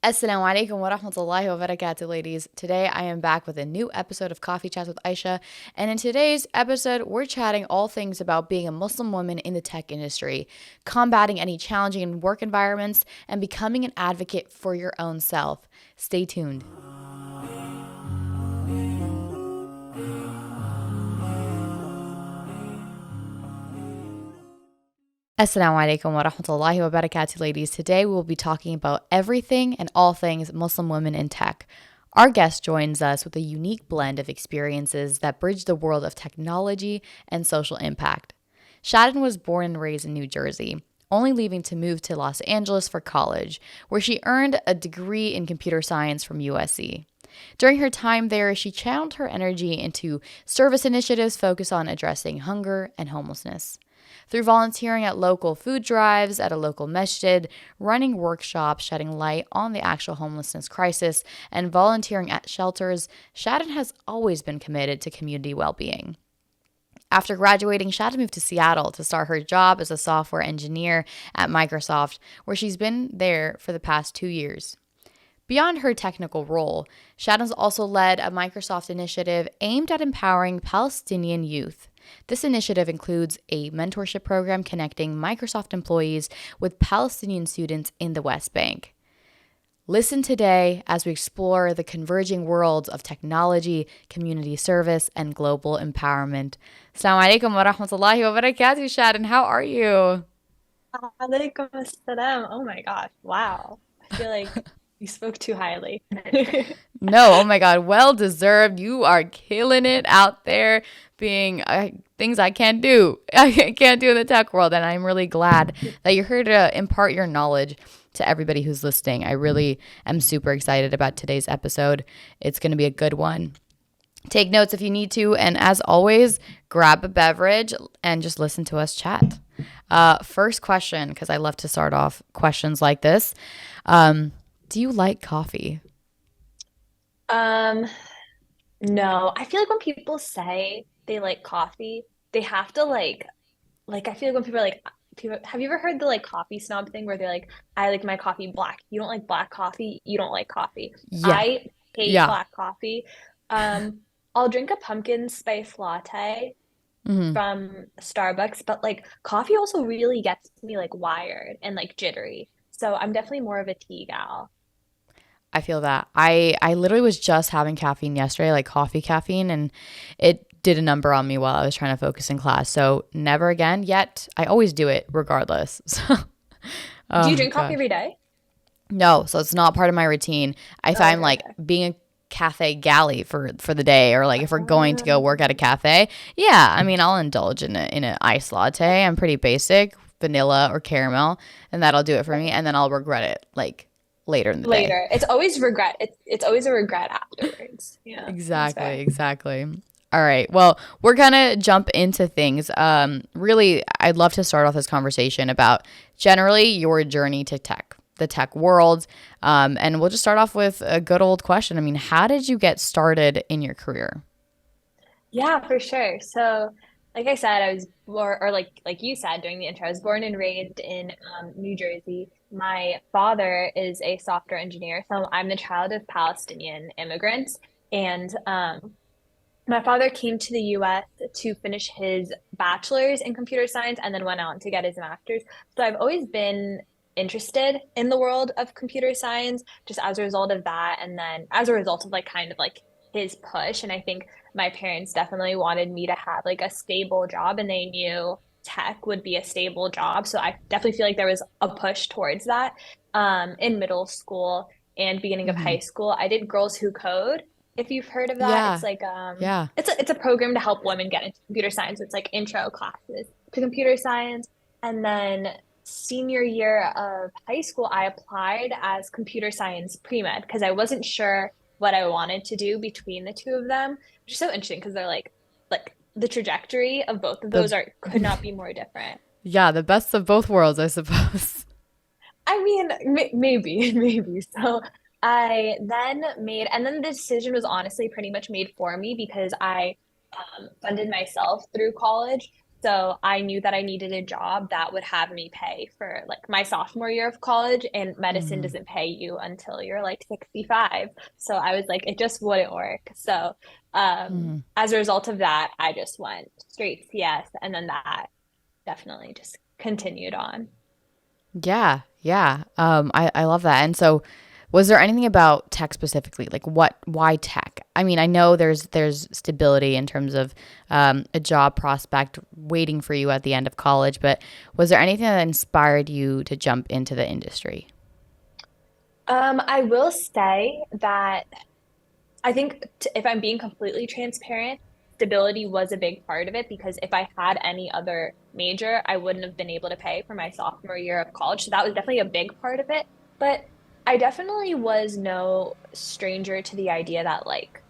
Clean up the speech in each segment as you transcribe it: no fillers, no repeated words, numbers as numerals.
Assalamu alaikum wa rahmatullahi wa barakatuh, ladies. Today I am back with a new episode of Coffee Chats with Aisha. And in today's episode, we're chatting all things about being a Muslim woman in the tech industry, combating any challenging work environments, and becoming an advocate for your own self. Stay tuned. Assalamu alaikum wa rahmatullahi wa barakatuh, ladies. Today we will be talking about everything and all things Muslim women in tech. Our guest joins us with a unique blend of experiences that bridge the world of technology and social impact. Shaden was born and raised in New Jersey, only leaving to move to Los Angeles for college, where she earned a degree in computer science from USC. During her time there, she channeled her energy into service initiatives focused on addressing hunger and homelessness. Through volunteering at local food drives, at a local masjid, running workshops shedding light on the actual homelessness crisis, and volunteering at shelters, Shaden has always been committed to community well-being. After graduating, Shaden moved to Seattle to start her job as a software engineer at Microsoft, where she's been there for the past 2 years. Beyond her technical role, Shaden's also led a Microsoft initiative aimed at empowering Palestinian youth. This initiative includes a mentorship program connecting Microsoft employees with Palestinian students in the West Bank. Listen today as we explore the converging worlds of technology, community service, and global empowerment. Assalamu alaikum wa rahmatullahi wa barakatuh, Shaden. How are you? Alaikum assalam. Oh my gosh. Wow. I feel like you spoke too highly. No, oh my God, well deserved. You are killing it out there, being things I can't do. I can't do in the tech world, and I'm really glad that you're here to impart your knowledge to everybody who's listening. I really am super excited about today's episode. It's going to be a good one. Take notes if you need to, and as always, grab a beverage and just listen to us chat. First question, because I love to start off questions like this. Do you like coffee? Um, no, I feel like when people say they like coffee, they have to I feel like when people are like people have you ever heard the like coffee snob thing where they're like, I like my coffee black. You don't like black coffee, you don't like coffee. Yeah. I hate Yeah. black coffee. Um, I'll drink a pumpkin spice latte Hmm. from Starbucks, but like coffee also really gets me like wired and like jittery. So I'm definitely more of a tea gal. I feel that. I literally was just having caffeine yesterday, like coffee caffeine, and it did a number on me while I was trying to focus in class. So never again. Yet I always do it regardless. So, Do you oh drink coffee gosh. every day? No, so it's not part of my routine. If Oh, I'm okay, like okay. being a cafe galley for the day, or like if we're going to go work at a Um, cafe, yeah, I mean I'll indulge in an iced latte. I'm pretty basic, vanilla or caramel, and that'll do it for me. right. And then I'll regret it like later in the day. Later. It's always regret. It's always a regret afterwards. Yeah, that's Exactly, fair. exactly. All right. Well, we're gonna jump into things. Really, I'd love to start off this conversation about generally your journey to tech, the tech world. And we'll just start off with a good old question. I mean, how did you get started in your career? Yeah, for sure. So, like I said, I was born, or like you said during the intro, I was born and raised in New Jersey. My father is a software engineer, so I'm the child of Palestinian immigrants, and my father came to the US to finish his bachelor's in computer science and then went on to get his master's. So I've always been interested in the world of computer science just as a result of that. And then as a result of like kind of like his push. And I think my parents definitely wanted me to have like a stable job and they knew tech would be a stable job. So I definitely feel like there was a push towards that in middle school and beginning of Hmm. high school. I did Girls Who Code if you've heard of that. It's Yeah. like Yeah. it's a program to help women get into computer science. It's like intro classes to computer science. And then senior year of high school, I applied as computer science pre-med because I wasn't sure what I wanted to do between the two of them, which is so interesting because they're like the trajectory of both of those The are could not be more different. yeah, the best of both worlds, I suppose. I mean, maybe, maybe. So I then made, and then the decision was honestly pretty much made for me because I funded myself through college. So I knew that I needed a job that would have me pay for like my sophomore year of college, and medicine Mm-hmm. doesn't pay you until you're like 65. So I was like, it just wouldn't work. So Mm-hmm. as a result of that, I just went straight CS, and then that definitely just continued on. Yeah, yeah. I love that. And so, was there anything about tech specifically? Like, why tech? I mean, I know there's stability in terms of a job prospect waiting for you at the end of college, but was there anything that inspired you to jump into the industry? I will say that I think if I'm being completely transparent, stability was a big part of it because if I had any other major, I wouldn't have been able to pay for my sophomore year of college. So that was definitely a big part of it. But I definitely was no stranger to the idea that like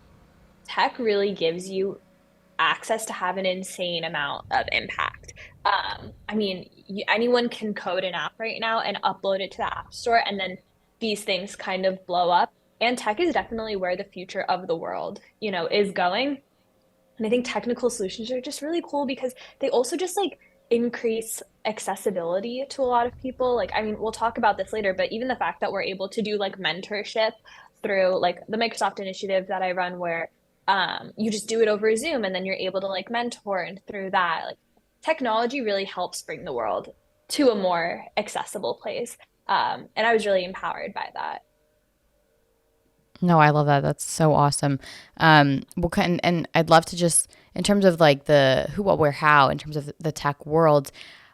tech really gives you access to have an insane amount of impact. I mean, anyone can code an app right now and upload it to the App Store, and then these things kind of blow up. And tech is definitely where the future of the world, is going. And I think technical solutions are just really cool because they also just like increase accessibility to a lot of people. Like, I mean, we'll talk about this later, but even the fact that we're able to do like mentorship through like the Microsoft initiative that I run where you just do it over Zoom and then you're able to like mentor and through that, like technology really helps bring the world to a more accessible place. And I was really empowered by that. No, I love that. That's so awesome. What kind, and I'd love to just, in terms of like the who, what, where, how, in terms of the tech world,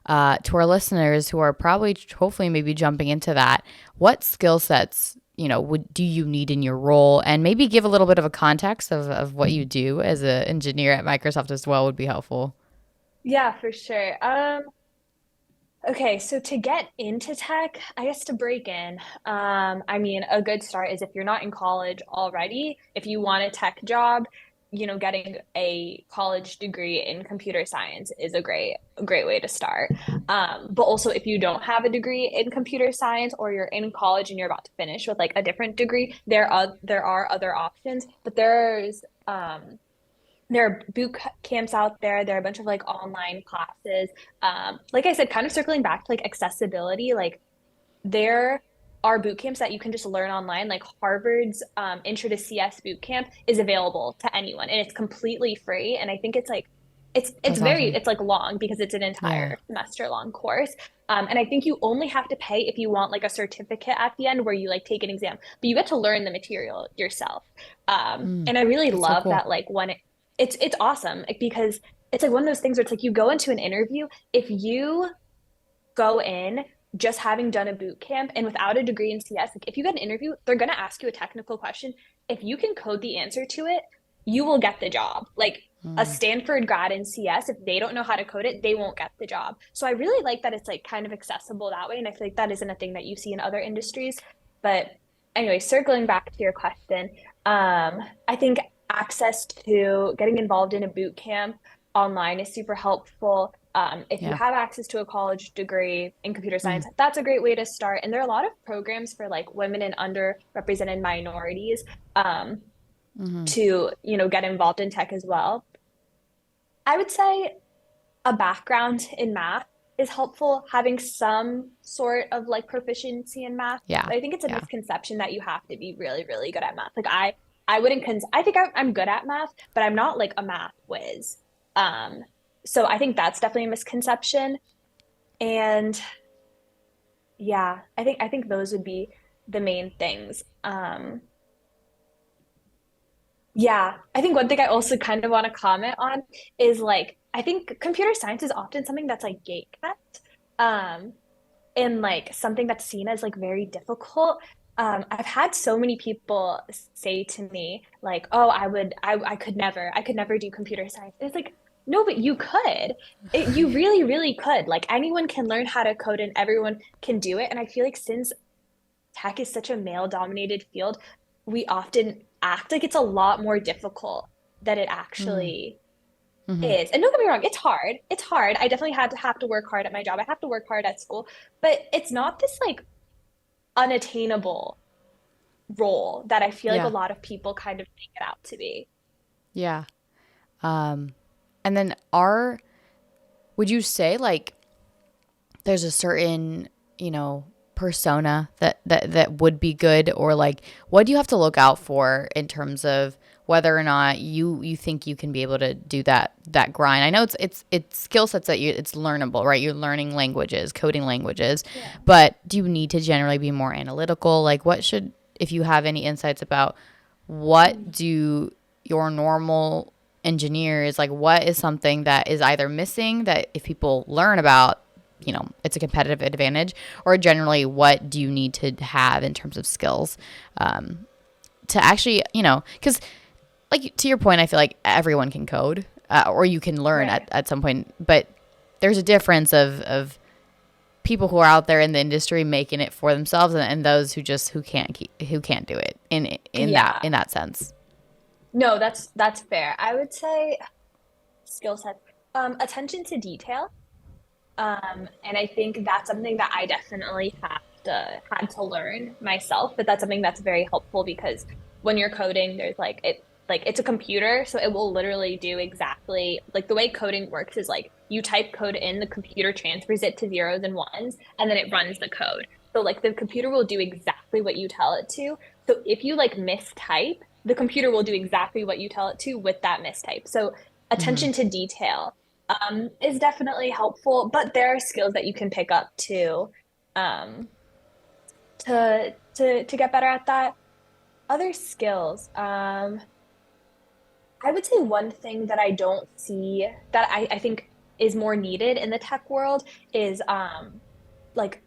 to our listeners who are probably, hopefully, maybe jumping into that, what skill sets, would do you need in your role, and maybe give a little bit of a context of what you do as an engineer at Microsoft as well would be helpful. Yeah, for sure. Okay, so to get into tech, I guess to break in, I mean, a good start is if you're not in college already, if you want a tech job, getting a college degree in computer science is a great way to start. But also, if you don't have a degree in computer science or you're in college and you're about to finish with like a different degree, there are other options, but there are boot camps out there. There are a bunch of like online classes. Like I said, kind of circling back to like accessibility, like there are boot camps that you can just learn online. Like Harvard's Intro to CS boot camp is available to anyone and it's completely free. And I think it's like That's awesome. it's like long because it's an Yeah. entire semester long course. And I think you only have to pay if you want like a certificate at the end where you like take an exam, but you get to learn the material yourself. Mm, And I really that's so love cool. that like it's awesome like, because it's like one of those things where it's like you go into an interview, if you go in just having done a boot camp and without a degree in CS, like if you get an interview, they're going to ask you a technical question. If you can code the answer to it, you will get the job. Like a Mm, Stanford grad in CS, if they don't know how to code it, they won't get the job. So I really like that it's like kind of accessible that way. And I feel like that isn't a thing that you see in other industries. But anyway, circling back to your question, I think access to getting involved in a boot camp online is super helpful. If you yeah. have access to a college degree in computer Mm, science, that's a great way to start. And there are a lot of programs for like women and underrepresented minorities hmm to, get involved in tech as well. I would say a background in math is helpful, having some sort of like proficiency in math. Yeah. But I think it's a Yeah. misconception that you have to be really, really good at math. Like I wouldn't I think I'm good at math, but I'm not like a math whiz. Um, so I think that's definitely a misconception. And yeah, I think those would be the main things. Yeah, I think one thing I also kind of want to comment on is like I think computer science is often something that's like gate kept, and like something that's seen as like very difficult. I've had so many people say to me like, "Oh, I could never do computer science." And it's like, no, but you could. You really, really could. Like anyone can learn how to code and everyone can do it. And I feel like since tech is such a male-dominated field, we often act like it's a lot more difficult than it Mm, actually hmm is. And don't get me wrong, it's hard. It's hard. I definitely had to have to work hard at my job. I have to work hard at school, but it's not this like unattainable role that I feel like a Yeah. lot of people kind of make it out to be. Yeah. Um, and then are Would you say like there's a certain, you know, persona that would be good, or like what do you have to look out for in terms of whether or not you think you can be able to do that grind? I know it's skill sets that it's learnable, right? You're learning languages, coding languages, Yeah. but do you need to generally be more analytical? Like what should, if you have any insights about what do your normal engineers, like what is something that is either missing that if people learn about, you know, it's a competitive advantage, or generally what do you need to have in terms of skills to actually, you know, because like to your point, I feel like everyone can code or you can learn Right. at some point, but there's a difference of people who are out there in the industry making it for themselves, and those who just who can't do it Yeah. in that sense. No, that's fair. I would say skill set, attention to detail. And I think that's something that I definitely had to learn myself, but that's something that's very helpful because when you're coding, there's like it's a computer, so it will literally do exactly like the way coding works is like you type code in, the computer transfers it to zeros and ones, and then it runs the code. So like the computer will do exactly what you tell it to. So if you like mistype, the computer will do exactly what you tell it to with that mistype. So Mm-hmm. attention to detail is definitely helpful, but there are skills that you can pick up too, um, to get better at that. Other skills, I would say one thing that I don't see that I think is more needed in the tech world is like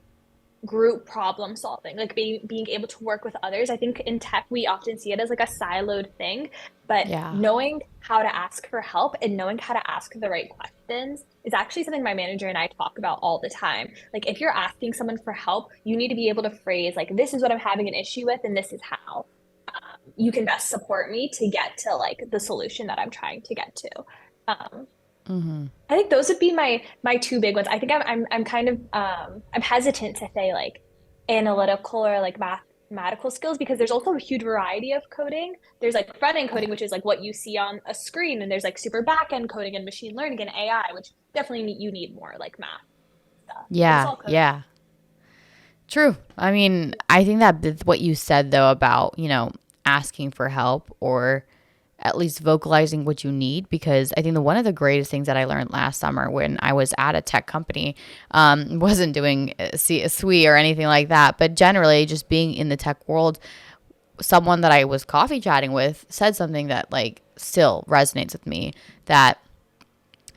group problem solving, like being able to work with others. I think in tech, we often see it as like a siloed thing, but Yeah. knowing how to ask for help and knowing how to ask the right questions is actually something my manager and I talk about all the time. Like, if you're asking someone for help, you need to be able to phrase, like, this is what I'm having an issue with, and this is how you can best support me to get to like the solution that I'm trying to get to. Um, Mm-hmm. I think those would be my two big ones. I think I'm kind of I'm hesitant to say like analytical or like mathematical skills because there's also a huge variety of coding. There's like front end Yeah. coding, which is like what you see on a screen, and there's like super back end coding and machine learning and AI, which definitely you need more like math stuff. But it's Yeah. all coding. Yeah. True. I mean, I think that what you said though about, you know, asking for help or at least vocalizing what you need, because I think one of the greatest things that I learned last summer when I was at a tech company wasn't doing a SWE or anything like that, but generally just being in the tech world, someone that I was coffee chatting with said something that like still resonates with me, that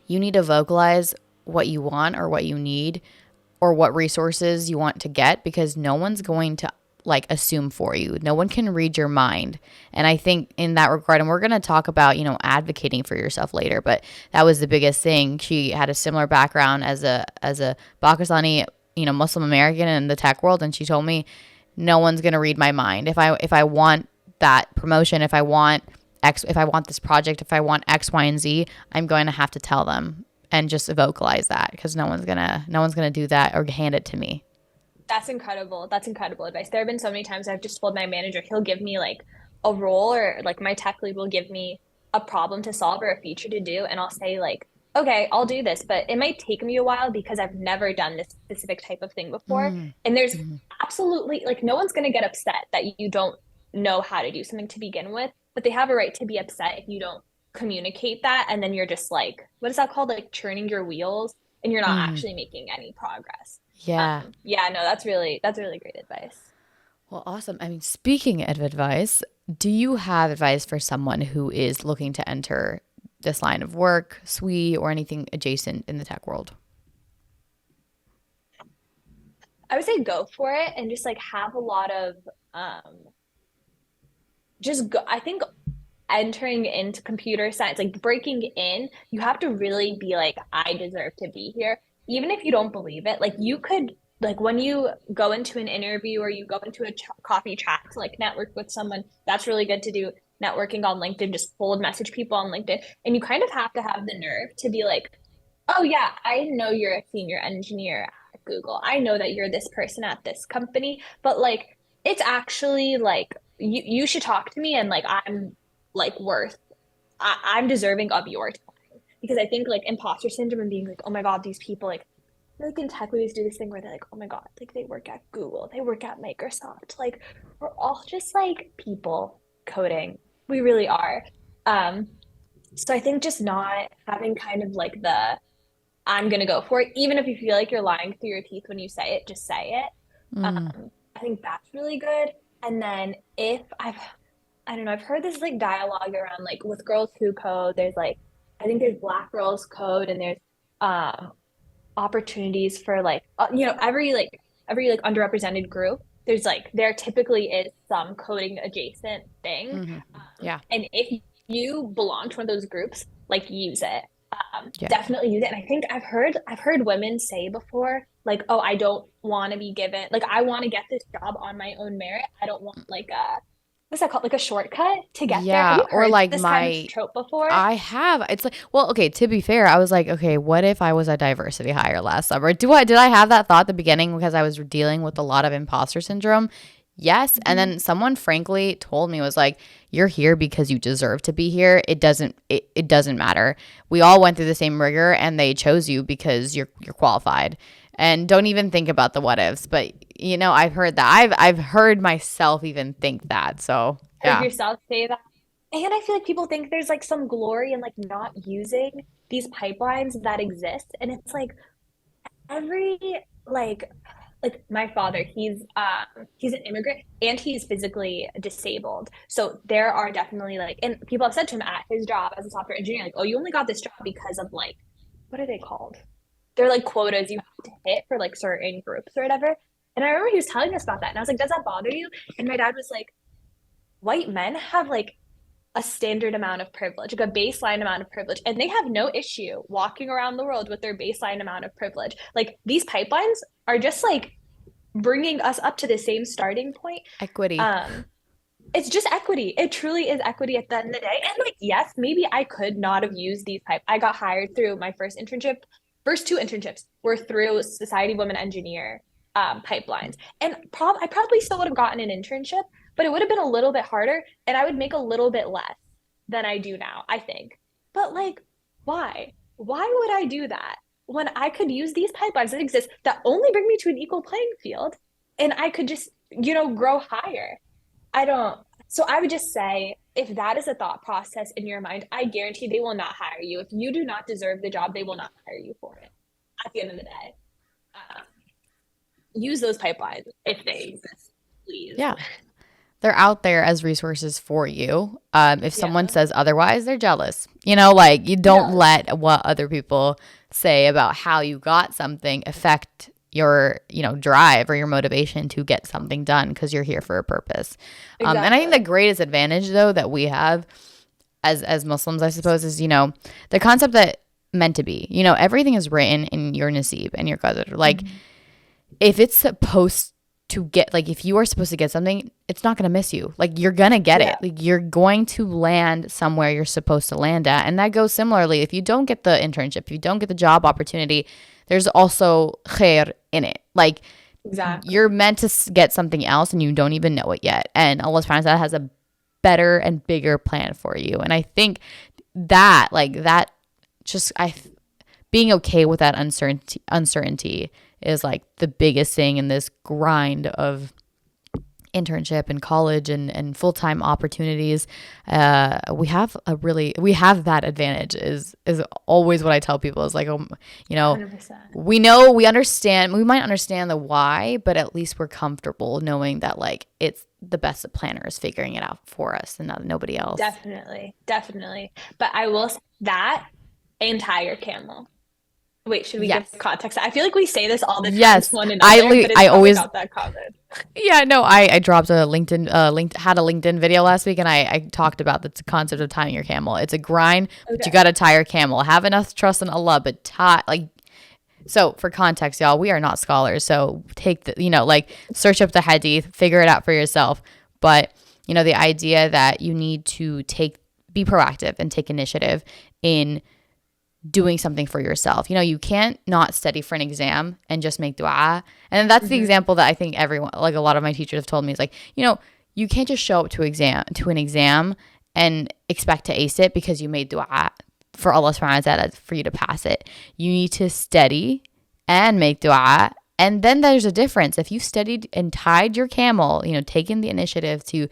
you need to vocalize what you want or what you need or what resources you want to get, because no one's going to like assume for you. No one can read your mind. And I think in that regard, and we're going to talk about, you know, advocating for yourself later, but that was the biggest thing. She had a similar background as a Pakistani, you know, Muslim American in the tech world, and she told me no one's going to read my mind. If I want that promotion, if I want X, if I want this project, if I want X, Y, and Z, I'm going to have to tell them and just vocalize that, because no one's gonna do that or hand it to me. That's incredible. That's incredible advice. There have been so many times I've just told my manager, he'll give me like a role or like my tech lead will give me a problem to solve or a feature to do. And I'll say like, okay, I'll do this, but it might take me a while because I've never done this specific type of thing before. Mm, And there's mm, absolutely like no one's going to get upset that you don't know how to do something to begin with, but they have a right to be upset if you don't communicate that. And then you're just like, what is that called? Like churning your wheels and you're not mm. actually making any progress. Yeah. Yeah, no, that's really great advice. Well, awesome. I mean, speaking of advice, do you have advice for someone who is looking to enter this line of work, SWE, or anything adjacent in the tech world? I would say go for it and just like have a lot of just go. I think entering into computer science, like breaking in, you have to really be like, I deserve to be here. Even if you don't believe it, like you could, like when you go into an interview or you go into a coffee chat to like network with someone, that's really good to do. Networking on LinkedIn, just cold message people on LinkedIn. And you kind of have to have the nerve to be like, oh, yeah, I know you're a senior engineer at Google. I know that you're this person at this company, but like, it's actually like, you should talk to me and like, I'm like worth, I'm deserving of your time. because I think like imposter syndrome and being like, oh my God, these people like in tech we always do this thing where they're like, oh my God, like they work at Google, they work at Microsoft. Like we're all just like people coding. We really are. Um, so I think just not having kind of like the I'm gonna go for it, even if you feel like you're lying through your teeth when you say it, just say it. Mm. I think that's really good. And then if I don't know, I've heard this like dialogue around like with girls who code, there's like I think there's black girls code and there's um opportunities for like every like underrepresented group. There's like there typically is some coding adjacent thing. Hmm. Yeah. And if you belong to one of those groups, like use it. Yeah. Definitely use it. And I think I've heard women say before, like, oh, I don't want to be given like I want to get this job on my own merit. I don't want like a what's that called? Like a shortcut to get there. Have Yeah. you Or heard like this kind of trope before? I have. It's like, well, okay, to be fair, I was like, okay, what if I was a diversity hire last summer? Did I have that thought at the beginning because I was dealing with a lot of imposter syndrome? Yes. And Mhm. then someone frankly told me was like, you're here because you deserve to be here. It doesn't matter. We all went through the same rigor and they chose you because you're qualified. And don't even think about the what ifs. But I've heard that. I've heard myself even think that. So Heard yeah. yourself say that. And I feel like people think there's like some glory in like not using these pipelines that exist. And it's like every like my father, he's an immigrant and he's physically disabled. So there are definitely like and people have said to him at his job as a software engineer, like, oh, you only got this job because of like what are they called? They're like quotas you have to hit for like certain groups or whatever. And I remember he was telling us about that. And I was like, does that bother you? And my dad was like, white men have like a standard amount of privilege, like a baseline amount of privilege, and they have no issue walking around the world with their baseline amount of privilege. Like these pipelines are just like bringing us up to the same starting point. Equity. Um, it's just equity. It truly is equity at the end of the day. And like, yes, maybe I could not have used these pipe. I got hired through my first internship. First two internships were through Society Women Engineer pipelines, and I probably still would have gotten an internship, but it would have been a little bit harder, and I would make a little bit less than I do now, I think. But like, why? Why would I do that when I could use these pipelines that exist that only bring me to an equal playing field, and I could just grow higher? I don't. So I would just say, if that is a thought process in your mind, I guarantee they will not hire you. If you do not deserve the job, they will not hire you for it. At the end of the day, uh, use those pipelines if they exist, please. Yeah. They're out there as resources for you. If someone Yeah. says otherwise, they're jealous. Like you don't Yeah. let what other people say about how you got something affect your, drive or your motivation to get something done because you're here for a purpose. And I think the Exactly. greatest advantage though that we have as Muslims, I suppose, is, the concept that meant to be. Everything is written in your nasib and your qadr. Like Mhm. if it's supposed to get like if you are supposed to get something, it's not going to miss you. Like you're going to get Yeah. it. Like you're going to land somewhere you're supposed to land at. And that goes similarly if you don't get the internship, if you don't get the job opportunity, there's also khair in it. Like Exactly. you're meant to get something else and you don't even know it yet. And Allah subhanahu wa ta'ala has a better and bigger plan for you. And I think that like that just I being okay with that uncertainty is like the biggest thing in this grind of internship and college and full-time opportunities. We have that advantage is always what I tell people is like, 100%. we understand, we might understand the why, but at least we're comfortable knowing that like it's the best planners figuring it out for us and not nobody else. Definitely. Definitely. But I will say that entire camel. Wait, should we give Yes. context? I feel like we say this all the time to Yes. one another, but it's I probably always not that common. Yeah, no, I dropped a LinkedIn had a LinkedIn video last week and I talked about the concept of tying your camel. It's a grind, but you Okay. got to tie your camel. Have enough trust in Allah, but tie like so for context, y'all, we are not scholars. So take the like search up the hadith, figure it out for yourself. But the idea that you need to be proactive and take initiative in doing something for yourself. You can't not study for an exam and just make dua. And that's the Hmm. example that I think everyone, like a lot of my teachers have told me is like, you can't just show up to an exam and expect to ace it because you made dua for Allah subhanahu wa ta'ala for you to pass it. You need to study and make dua. And then there's a difference. If you studied and tied your camel, taken the initiative to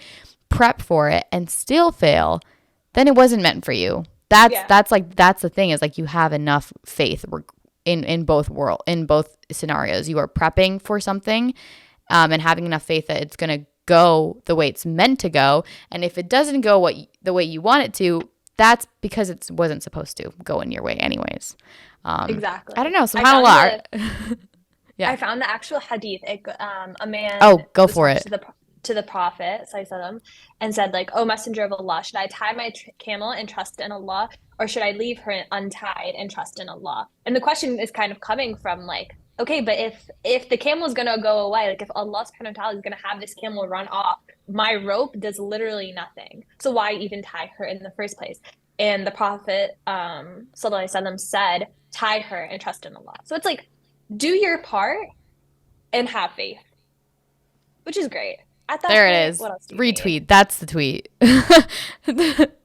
prep for it and still fail, then it wasn't meant for you. That's Yeah. that's the thing, is like you have enough faith in both scenarios. You are prepping for something, and having enough faith that it's going to go the way it's meant to go. And if it doesn't go the way you want it to, that's because it wasn't supposed to go in your way anyways. Exactly. I don't know. SubhanAllah. Yeah. I found the actual hadith. A man Oh, go was for talking it. to the Prophet sallallahu, and said like, "Oh, Messenger of Allah, should I tie my camel and trust in Allah, or should I leave her untied and trust in Allah?" And the question is kind of coming from like, okay, but if the camel is gonna go away, like if Allah subhanahu wa ta'ala is gonna have this camel run off, my rope does literally nothing. So why even tie her in the first place? And the Prophet sallallahu alaihi wasallam said, "Tie her and trust in Allah." So it's like, do your part and have faith, which is great. At that There point, it is. what else do you Retweet. need? That's the tweet.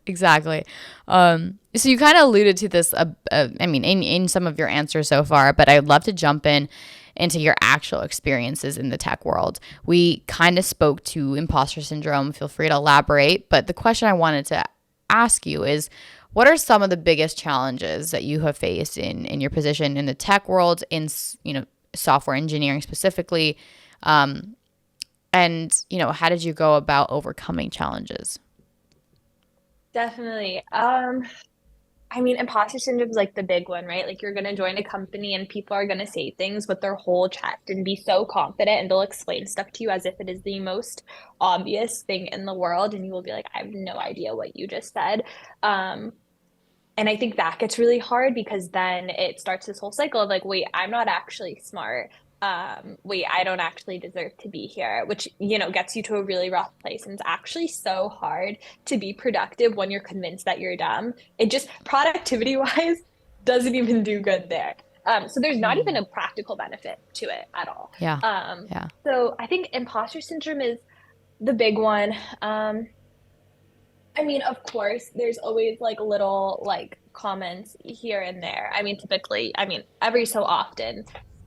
Exactly. So you kind of alluded to this, I mean, in some of your answers so far, but I'd love to jump into your actual experiences in the tech world. We kind of spoke to imposter syndrome. Feel free to elaborate. But the question I wanted to ask you is, what are some of the biggest challenges that you have faced in your position in the tech world, in software engineering specifically? And how did you go about overcoming challenges? Definitely. I mean, imposter syndrome is like the big one, right? Like you're gonna join a company and people are gonna say things with their whole chest and be so confident and they'll explain stuff to you as if it is the most obvious thing in the world, and you will be like, I have no idea what you just said. Um, and I think that gets really hard because then it starts this whole cycle of like, wait, I'm not actually smart. Wait, I don't actually deserve to be here, which, gets you to a really rough place. And it's actually so hard to be productive when you're convinced that you're dumb. It just productivity wise doesn't even do good there. So there's not even a practical benefit to it at all. Yeah. Yeah. So I think imposter syndrome is the big one. I mean, of course, there's always like little like comments here and there. I mean, typically, every so often,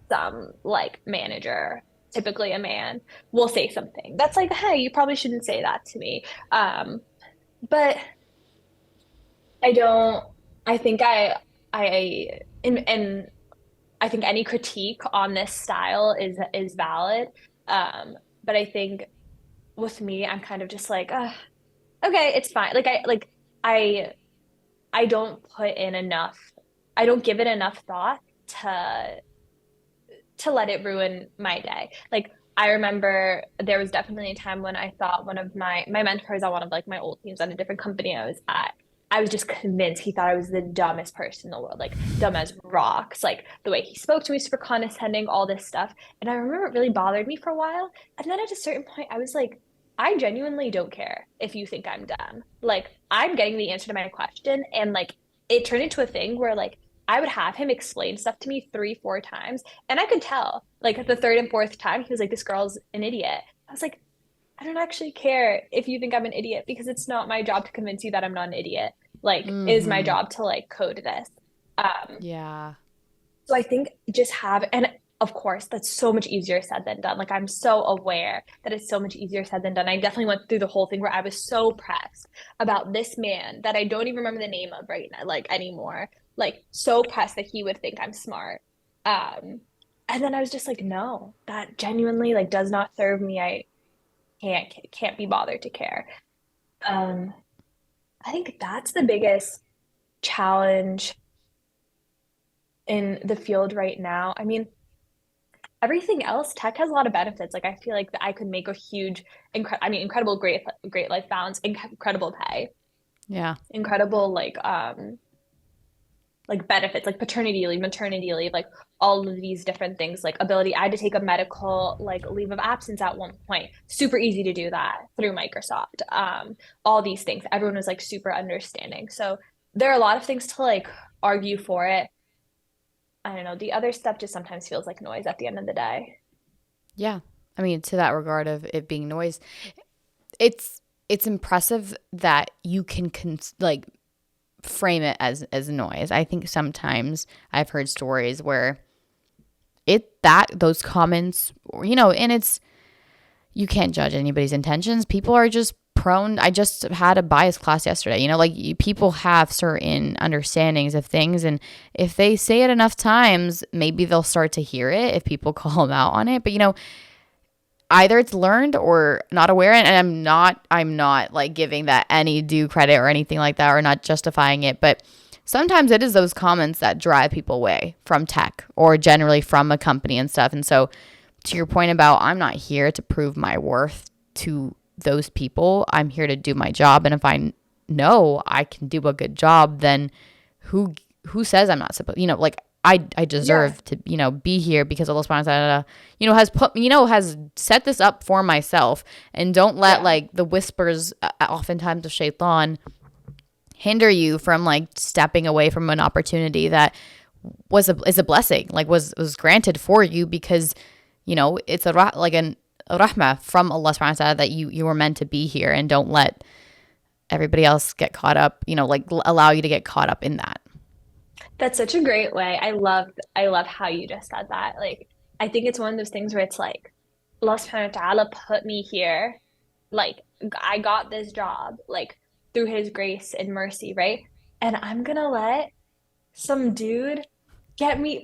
some like manager, typically a man, will say something that's like, "Hey, you probably shouldn't say that to me." But I don't. I think and I think any critique on this style is valid. But I think with me, I'm kind of just like, okay, it's fine. I I don't put in enough. I don't give it enough thought to let it ruin my day. Like I remember there was definitely a time when I thought one of my mentors on one of like my old teams at a different company I was at, I was just convinced he thought I was the dumbest person in the world, like dumb as rocks. Like the way he spoke to me, super condescending, all this stuff. And I remember it really bothered me for a while. And then at a certain point, I was like, I genuinely don't care if you think I'm dumb. Like I'm getting the answer to my question, and like it turned into a thing where like I would have him explain stuff to me 3, 4 times, and I could tell like the third and fourth time he was like, "This girl's an idiot." I was like, I don't actually care if you think I'm an idiot because it's not my job to convince you that I'm not an idiot. Like, it is my Mm-hmm. job to like code this. Um, Yeah. so I think just have, and of course, that's so much easier said than done. Like, I'm so aware that it's so much easier said than done. I definitely went through the whole thing where I was so pressed about this man that I don't even remember the name of right now, like anymore. Like, so pressed that he would think I'm smart. Um, and then I was just like, no, that genuinely like does not serve me. I can't be bothered to care. Um, I think that's the biggest challenge in the field right now. I mean, everything else, tech has a lot of benefits. Like I feel like that I could make a huge, incredible, great life balance, incredible pay, Yeah. incredible like benefits, like paternity leave, maternity leave, like all of these different things, like ability. I had to take a medical like leave of absence at one point. Super easy to do that through Microsoft. All these things. Everyone was like super understanding. So there are a lot of things to like argue for it. I don't know. The other stuff just sometimes feels like noise at the end of the day. Yeah. I mean, to that regard of it being noise, it's impressive that you can like frame it as noise. I think sometimes I've heard stories where those comments, and it's, you can't judge anybody's intentions. People are just prone. I just had a bias class yesterday. Like, people have certain understandings of things, and if they say it enough times, maybe they'll start to hear it if people call them out on it. But either it's learned or not aware, and I'm not like giving that any due credit or anything like that, or not justifying it, but sometimes it is those comments that drive people away from tech or generally from a company and stuff. And so, to your point about, I'm not here to prove my worth to those people. I'm here to do my job, and if I know I can do a good job, then who says I'm not supposed, like, I deserve to, be here because Allah subhanahu wa ta'ala, has put, has set this up for myself. And don't let like the whispers oftentimes of shaitan hinder you from like stepping away from an opportunity that is a blessing, like was granted for you, because it's a rahmah from Allah subhanahu wa ta'ala that you were meant to be here. And don't let everybody else get caught up, like allow you to get caught up in that. That's such a great way. I love how you just said that. Like, I think it's one of those things where it's like Allah subhanahu wa ta'ala put me here. Like, I got this job like through his grace and mercy, right? And I'm gonna let some dude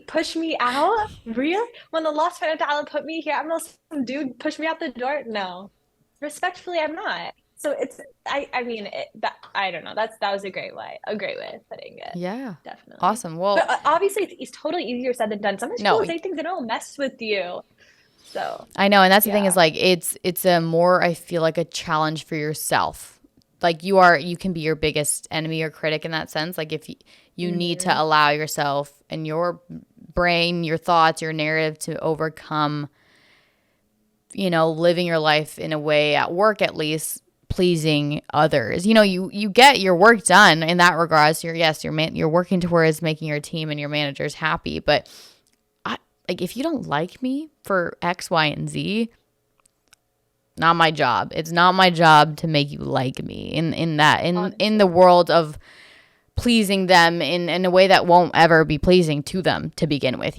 push me out? Really? When Allah subhanahu wa ta'ala put me here, I'm gonna let some dude push me out the door? No. Respectfully, I'm not. So it's I don't know. That was a great way of putting it. Yeah. Definitely. Awesome. Well, But obviously, it's totally easier said than done. Sometimes no, people say things that don't mess with you. So I know. And that's the thing, is yeah. like, it's a more, I feel like, a challenge for yourself. Like, you can be your biggest enemy or critic in that sense. Like, if you need to Hmm. allow yourself and your brain, your thoughts, your narrative to overcome, living your life in a way, at work at least, pleasing others. You get your work done in that regards. You're working towards making your team and your managers happy. But like, if you don't like me for X, Y, and Z, not my job. It's not my job to make you like me in the Honestly. world of pleasing them in a way that won't ever be pleasing to them to begin with.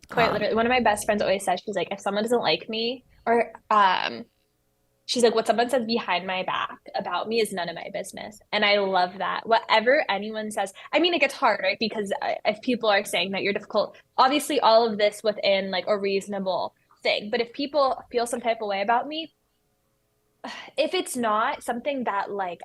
Quite literally. One of my best friends always says, she's like, if someone doesn't like me, or she's like, what someone says behind my back about me is none of my business. And I love that. Whatever anyone says, I mean, it gets hard, right? Because if people are saying that you're difficult, obviously all of this within like a reasonable thing. But if people feel some type of way about me, if it's not something that like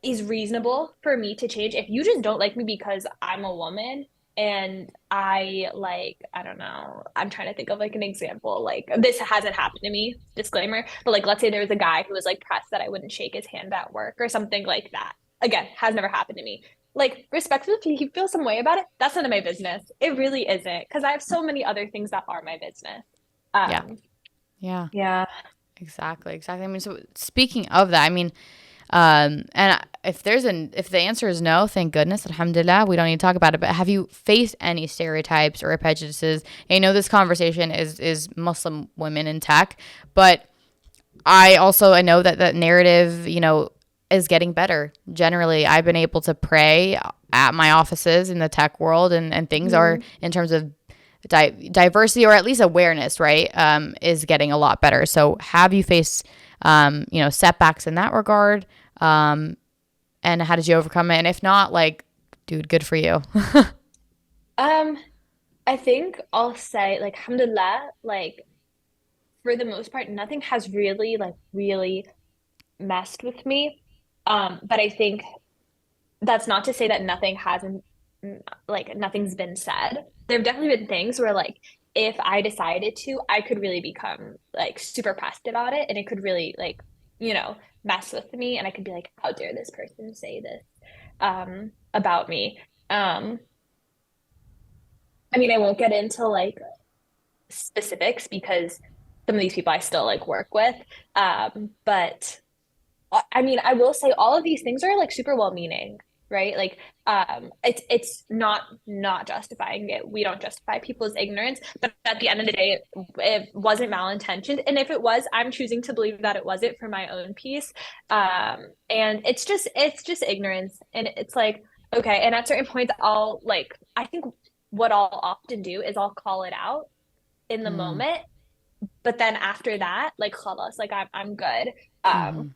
is reasonable for me to change, if you just don't like me because I'm a woman and I like, I don't know, I'm trying to think of like an example. Like, this hasn't happened to me, disclaimer, but like, let's say there was a guy who was like pressed that I wouldn't shake his hand at work or something like that. Again, has never happened to me. Like, respectfully, if you feel some way about it, that's none of my business. It really isn't, because I have so many other things that are my business. Yeah. Um, Yeah. yeah. Exactly. I mean, so speaking of that, I mean, and if the answer is no, thank goodness, alhamdulillah, we don't need to talk about it. But have you faced any stereotypes or prejudices? I know this conversation is Muslim women in tech, but I know that that narrative, is getting better. Generally, I've been able to pray at my offices in the tech world, and things are, Mhm. in terms of diversity, or at least awareness, right, is getting a lot better. So have you faced, setbacks in that regard? And how did you overcome it? And if not, like, dude, good for you. Um, I think I'll say, like, alhamdulillah, like, for the most part, nothing has really, like, really messed with me. But I think that's not to say that nothing hasn't, like, nothing's been said. There have definitely been things where, like, if I decided to, I could really become, like, super pressed about it, and it could really, like, mess with me, and I could be like, how dare this person say this, about me. Um, I mean, I won't get into, like, specifics because some of these people I still like work with. But I mean, I will say all of these things are like super well meaning. right? Like it's not justifying it. We don't justify people's ignorance, but at the end of the day, it wasn't malintentioned. And if it was, I'm choosing to believe that it wasn't for my own peace. And it's just ignorance. And it's like, okay, and at certain points I'll like I think what I'll often do is I'll call it out in the Mm, moment, but then after that, like khalas, like I'm good. Um, mm-hmm,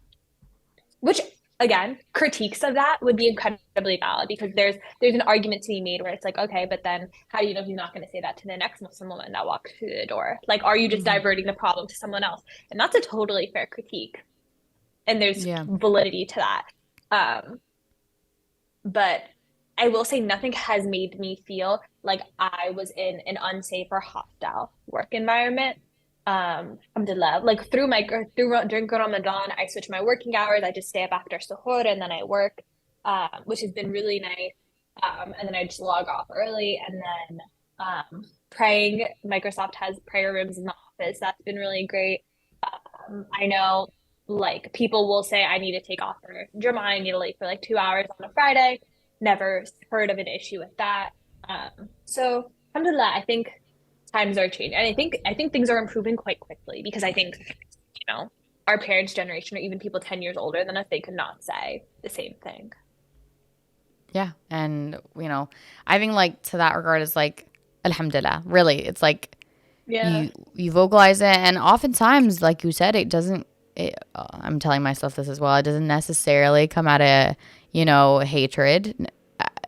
which again, critiques of that would be incredibly valid because there's an argument to be made where it's like, okay, but then how do you know he's not going to say that to the next Muslim woman that walks through the door? Like, are you just mm-hmm. diverting the problem to someone else? And that's a totally fair critique, and there's Yeah. validity to that. But I will say nothing has made me feel like I was in an unsafe or hostile work environment. Alhamdulillah, like through during Ramadan, I switch my working hours. I just stay up after suhoor and then I work, which has been really nice. And then I just log off early and then praying. Microsoft has prayer rooms in the office. That's been really great. I know like people will say I need to take off for Jummah, I need to leave for like 2 hours on a Friday. Never heard of an issue with that. So alhamdulillah, I think times are changing. And I think things are improving quite quickly because I think, our parents' generation or even people 10 years older than us, they could not say the same thing. Yeah. And, I think like to that regard is like, alhamdulillah, really, it's like Yeah. you vocalize it. And oftentimes, like you said, I'm telling myself this as well. It doesn't necessarily come out of, hatred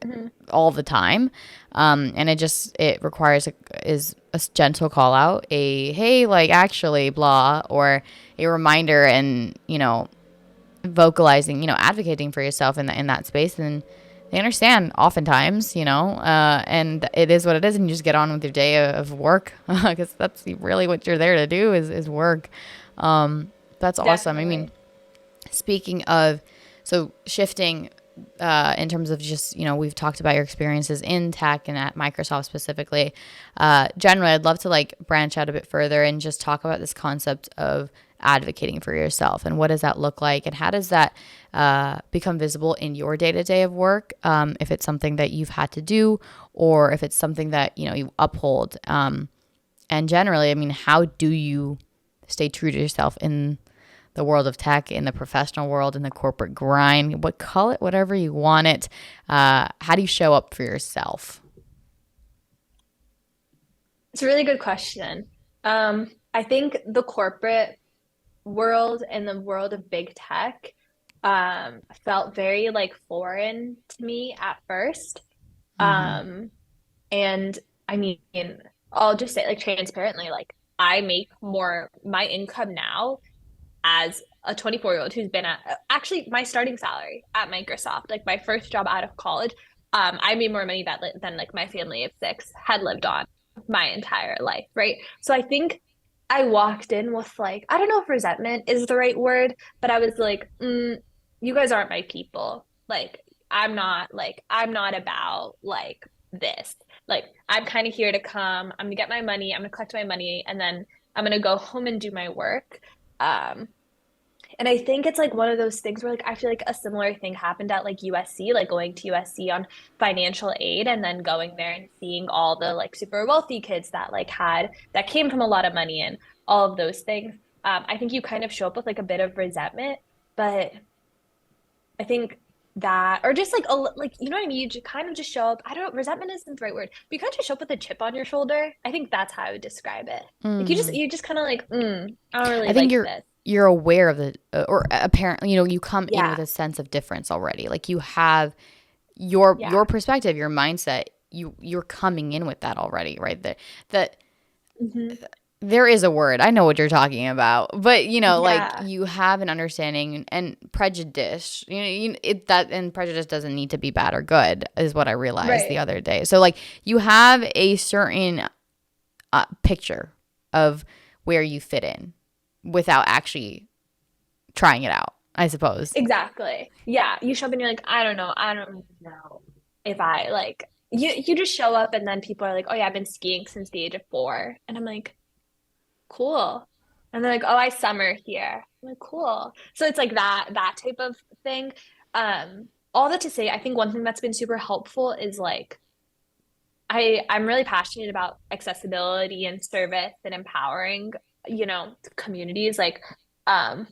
Hmm. all the time. And it requires is a gentle call out, a, hey, like actually blah, or a reminder and, vocalizing, advocating for yourself in that space. And they understand oftentimes, and it is what it is. And you just get on with your day of work because that's really what you're there to do is work. That's awesome. I mean, Definitely. speaking of, so shifting in terms of just, we've talked about your experiences in tech and at Microsoft specifically. Generally, I'd love to like branch out a bit further and just talk about this concept of advocating for yourself and what does that look like and how does that become visible in your day-to-day of work, if it's something that you've had to do or if it's something that, you uphold. And generally, I mean, how do you stay true to yourself in the world of tech, in the professional world, in the corporate grind, call it whatever you want it. How do you show up for yourself? It's a really good question. I think the corporate world and the world of big tech felt very like foreign to me at first. Mm-hmm. Um, and I mean, I'll just say like transparently, like I make more my income now as a 24-year-old who's been at actually my starting salary at Microsoft, like my first job out of college. I made more money than like my family of six had lived on my entire life, right? So I think I walked in with like, I don't know if resentment is the right word, but I was like, you guys aren't my people. Like, I'm not about like this. Like, I'm kind of here to come, I'm gonna get my money, I'm gonna collect my money, and then I'm gonna go home and do my work. Um, and I think it's like one of those things where like I feel like a similar thing happened at like USC, like going to USC on financial aid and then going there and seeing all the like super wealthy kids that like had that came from a lot of money and all of those things. I think you kind of show up with like a bit of resentment, but I think that or just like like you know what I mean, you just kind of just show up. I don't know, resentment isn't the right word, but you kind of just show up with a chip on your shoulder. I think that's how I would describe it. Like Mm-hmm. you just kind of like, I don't I really think like you're this. you're aware of the or apparently, you come in with Yeah. a sense of difference already. Like you have your Yeah. perspective, your mindset. You're coming in with that already, right? That Hmm. there is a word. I know what you're talking about, but like Yeah. you have an understanding and prejudice. And prejudice doesn't need to be bad or good, is what I realized the Right. other day. So like you have a certain picture of where you fit in without actually trying it out, I suppose. Exactly. Yeah. You show up and you're like, I don't know. I don't know if I like you just show up and then people are like, oh yeah, I've been skiing since the age of 4. And I'm like, cool. And they're like, oh, I summer here. I'm like, cool. So it's like that type of thing. Um, all that to say, I think one thing that's been super helpful is like I'm really passionate about accessibility and service and empowering, communities. Like, um,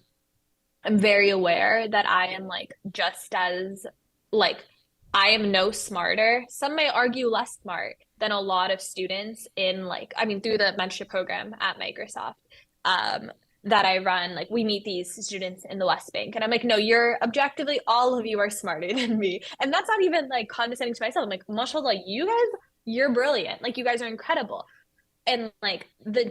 I'm very aware that I am like just as like I am no smarter. Some may argue less smart than a lot of students in like, I mean, through the mentorship program at Microsoft, um, that I run. Like we meet these students in the West Bank, and I'm like, no, you're objectively all of you are smarter than me. And that's not even like condescending to myself. I'm like, mashallah, like you guys, you're brilliant. Like you guys are incredible. And like the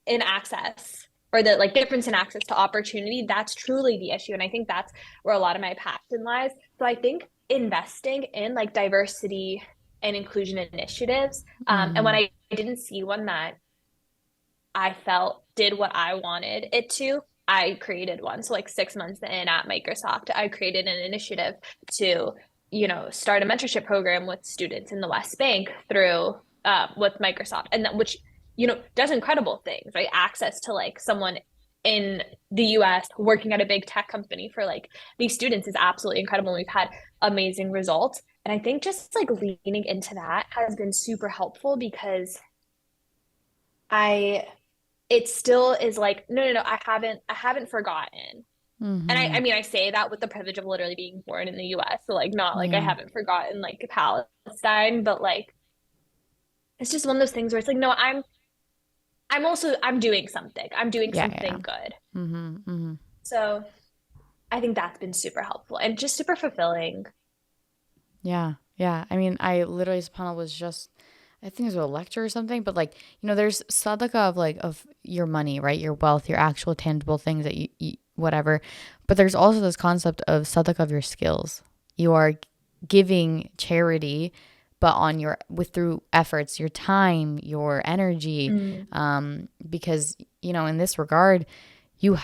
in access or the like difference in access to opportunity, that's truly the issue. And I think that's where a lot of my passion lies. So I think investing in like diversity and inclusion initiatives, and when Mm-hmm. I didn't see one that I felt did what I wanted it to, I created one. So like 6 months in at Microsoft, I created an initiative to, start a mentorship program with students in the West Bank through with Microsoft, and that which does incredible things, right? Access to like someone in the US working at a big tech company for like these students is absolutely incredible. And we've had amazing results. And I think just like leaning into that has been super helpful because I it still is like, no, I haven't forgotten. And I Mm-hmm. mean, I say that with the privilege of literally being born in the US. So like not like I Yeah. haven't forgotten like Palestine, but like it's just one of those things where it's like, no, I'm doing something. I'm doing Yeah. Yeah. something good. Mm-hmm. Mm-hmm. So I think that's been super helpful and just super fulfilling. Yeah. Yeah. I mean, I literally, this panel was just, I think it was a lecture or something, but like, there's sadaqah of like, of your money, right? Your wealth, your actual tangible things that you whatever. But there's also this concept of sadaqah of your skills. You are giving charity, but on your, with through efforts, your time, your energy, Mm. because, in this regard, you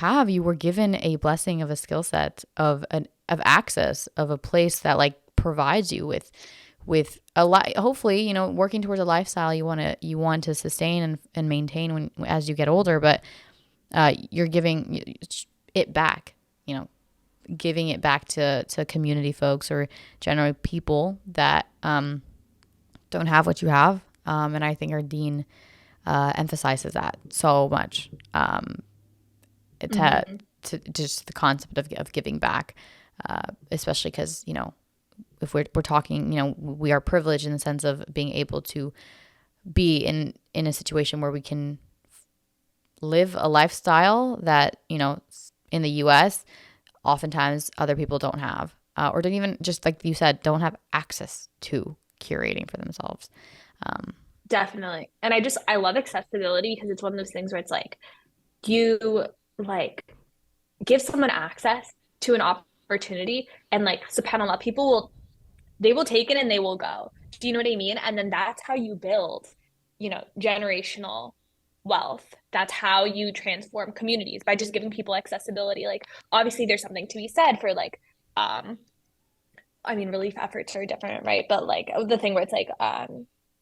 were given a blessing of a skill set of access of a place that like provides you with a lot, hopefully, working towards a lifestyle you want to sustain and maintain when as you get older, but you're giving it back, you know giving it back to community folks or generally people that don't have what you have, and I think our dean emphasizes that so much, to, Hmm. to just the concept of giving back, especially because if we're talking, we are privileged in the sense of being able to be in a situation where we can live a lifestyle that in the US oftentimes other people don't have, or don't even, just like you said, don't have access to curating for themselves. Definitely. And I love accessibility because it's one of those things where it's like you like give someone access to an opportunity and like subhanAllah, people will they will take it and they will go. Do you know what I mean? And then that's how you build, generational wealth. That's how you transform communities by just giving people accessibility. Like obviously there's something to be said for like um I mean relief efforts are different, right? But like the thing where it's like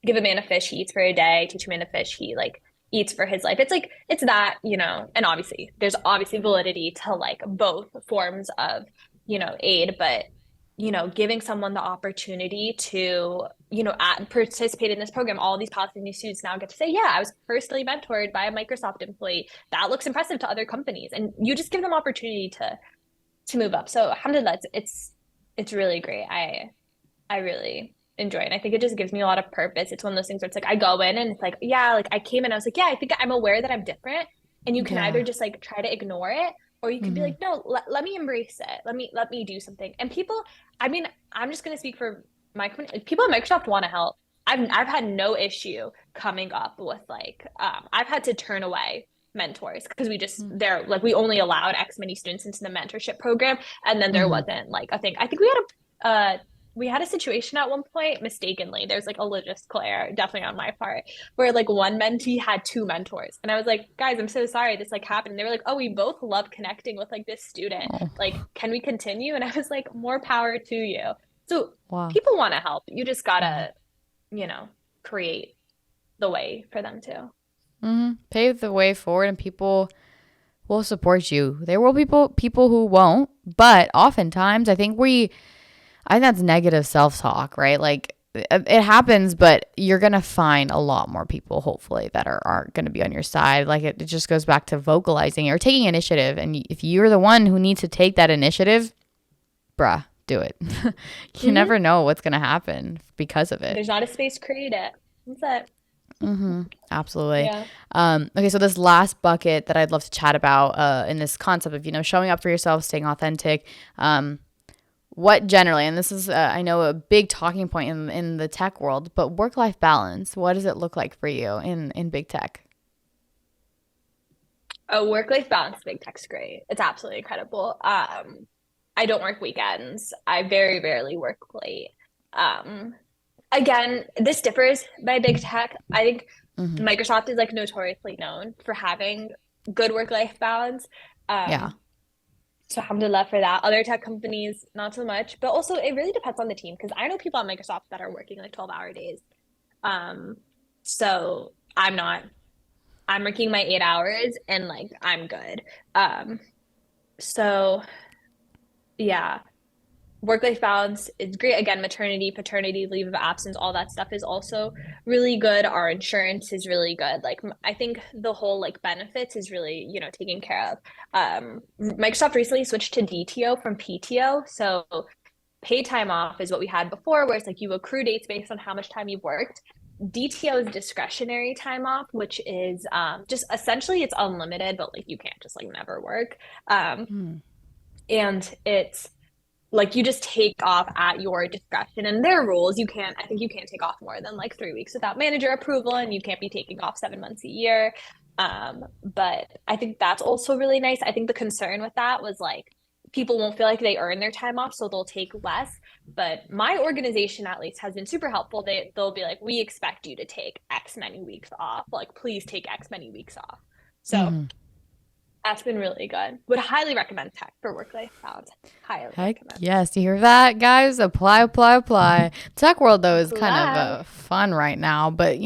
give a man a fish, he eats for a day, teach a man to fish, he like eats for his life. It's like it's that, and obviously there's obviously validity to like both forms of, aid, but giving someone the opportunity to, participate in this program. All these Palestinian students now get to say, yeah, I was personally mentored by a Microsoft employee. That looks impressive to other companies. And you just give them opportunity to move up. So alhamdulillah, it's really great. I really enjoy it. And I think it just gives me a lot of purpose. It's one of those things where it's like I go in and it's like, yeah, like I came in, I was like, yeah, I think I'm aware that I'm different. And you can either Yeah. just like try to ignore it, or you could be Mm-hmm. like, no, let me embrace it. Let me do something. And people, I mean, I'm just gonna speak for my community. People at Microsoft want to help. I've had no issue coming up with like I've had to turn away mentors because they're like we only allowed X many students into the mentorship program, and then there Mm-hmm. wasn't like a thing. I think we had a situation at one point mistakenly. There's like a logistical error, definitely on my part, where like one mentee had two mentors. And I was like, guys, I'm so sorry this like happened. And they were like, oh, we both love connecting with like this student. Oh, Like, can we continue? And I was like, more power to you. So wow. people want to help. You just Mm-hmm. gotta, you know, create the way for them to. Mm-hmm. Pave the way forward, and people will support you. There will be people who won't, but oftentimes I think that's negative self-talk, right? Like it happens, but you're going to find a lot more people, hopefully, that are going to be on your side. Like it just goes back to vocalizing or taking initiative. And if you're the one who needs to take that initiative, bruh, do it. You Hmm. never know what's going to happen because of it. There's not a space, create it. That's it. Absolutely. Yeah. Okay, so this last bucket that I'd love to chat about in this concept of, showing up for yourself, staying authentic. What generally, and this is, I know, a big talking point in the tech world, but work-life balance, what does it look like for you in big tech? Oh, work-life balance, big tech's great. It's absolutely incredible. I don't work weekends. I very rarely work late. Um, Again, this differs by big tech. I think Hmm. Microsoft is like notoriously known for having good work-life balance. Yeah. Um, so alhamdulillah for that. Other tech companies, not so much. But also it really depends on the team because I know people at Microsoft that are working like 12-hour days. Um, so I'm not. I'm working my 8 hours and like I'm good. Um, so yeah, work-life balance is great. Again, maternity, paternity, leave of absence, all that stuff is also really good. Our insurance is really good. Like I think the whole like benefits is really, taken care of. Microsoft recently switched to DTO from PTO. So paid time off is what we had before, where it's like you accrue dates based on how much time you've worked. DTO is discretionary time off, which is just essentially it's unlimited, but like you can't just like never work. Um, Mm. and it's like you just take off at your discretion and their rules. I think you can't take off more than like 3 weeks without manager approval, and you can't be taking off 7 months a year. But I think that's also really nice. I think the concern with that was like people won't feel like they earn their time off, so they'll take less. But my organization at least has been super helpful. They'll be like, we expect you to take X many weeks off. Like, please take X many weeks off. So Hmm. that's been really good. Would highly recommend tech for work-life balance. Highly Heck recommend. yes. You hear that, guys? Apply, apply, apply. Tech world, though, is kind of Apply. fun right now, but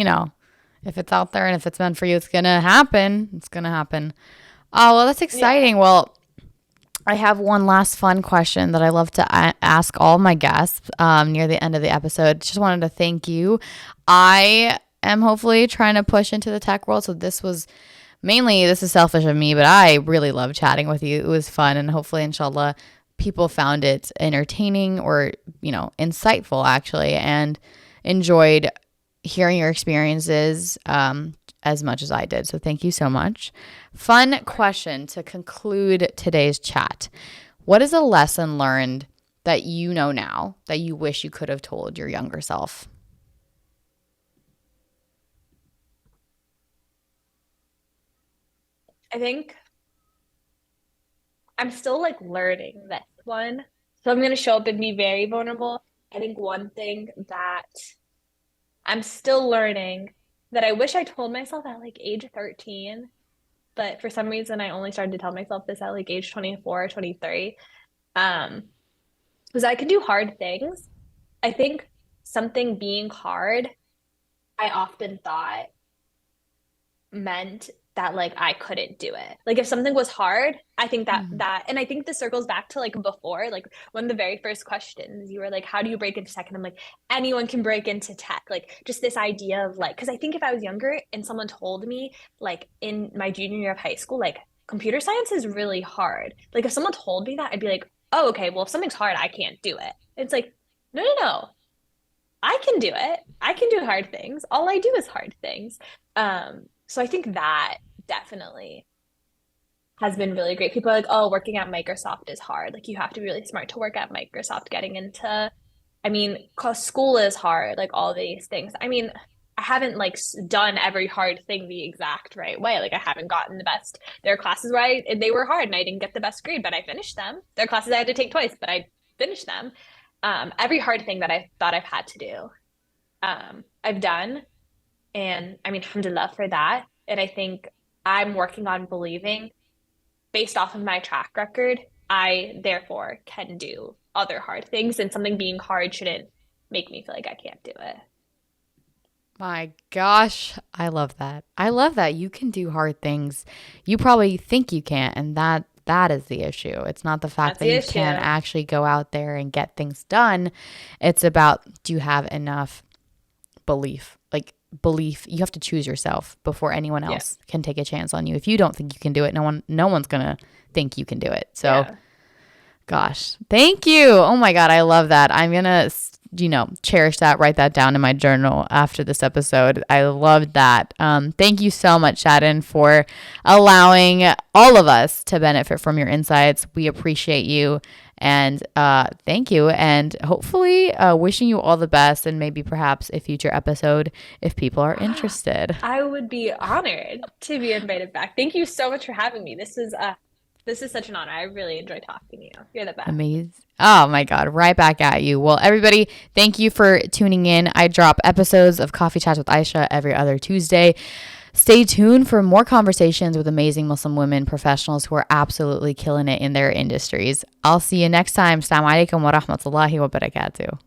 if it's out there and if it's meant for you, it's going to happen. It's going to happen. Oh, well, that's Yeah. exciting. Well, I have one last fun question that I love to ask all my guests near the end of the episode. Just wanted to thank you. I am hopefully trying to push into the tech world. So this is selfish of me, but I really love chatting with you. It was fun. And hopefully, inshallah, people found it entertaining or, insightful actually, and enjoyed hearing your experiences as much as I did. So thank you so much. Fun question to conclude today's chat. What is a lesson learned that you know now that you wish you could have told your younger self? I think I'm still like learning this one. So I'm going to show up and be very vulnerable. I think one thing that I'm still learning that I wish I told myself at like age 13, but for some reason I only started to tell myself this at like age 24 or 23, um, was I can do hard things. I think something being hard, I often thought meant that like I couldn't do it. Like if something was hard, I think Mhm. and I think this circles back to like before, like one of the very first questions you were like, how do you break into tech? And I'm like, anyone can break into tech. Like just this idea of like, because I think if I was younger and someone told me like in my junior year of high school, like computer science is really hard. Like if someone told me that, I'd be like, oh, okay, well if something's hard, I can't do it. It's like, no, no, no. I can do it. I can do hard things. All I do is hard things. So I think that definitely has been really great. People are like, oh, working at Microsoft is hard. Like you have to be really smart to work at Microsoft. Getting into, I mean, cause school is hard, like all these things. I mean, I haven't like done every hard thing the exact right way. Like I haven't gotten the best. There are classes where they were hard and I didn't get the best grade, but I finished them. There are classes I had to take twice, but I finished them. Every hard thing that I thought I've had to do, I've done. And I mean, alhamdulillah for that. And I think I'm working on believing based off of my track record, I therefore can do other hard things, and something being hard shouldn't make me feel like I can't do it. My gosh, I love that. I love that you can do hard things. You probably think you can't, and that is the issue. It's not the fact That's that the you can't issue. actually go out there and get things done. It's about, do you have enough belief? Like belief, you have to choose yourself before anyone Yeah. else can take a chance on you. If you don't think you can do it, no one's going to think you can do it. So, Yeah. gosh, thank you. Oh my God, I love that. I'm going to, cherish that, write that down in my journal after this episode. I loved that. Thank you so much, Shaden, for allowing all of us to benefit from your insights. We appreciate you. And thank you. And hopefully, wishing you all the best and maybe perhaps a future episode if people are interested. I would be honored to be invited back. Thank you so much for having me. This is such an honor. I really enjoy talking to you. You're the best. Amazing. Oh my God, right back at you. Well, everybody, thank you for tuning in. I drop episodes of Coffee Chats with Aisha every other Tuesday. Stay tuned for more conversations with amazing Muslim women professionals who are absolutely killing it in their industries. I'll see you next time. Assalamu alaikum wa rahmatullahi wa barakatuh.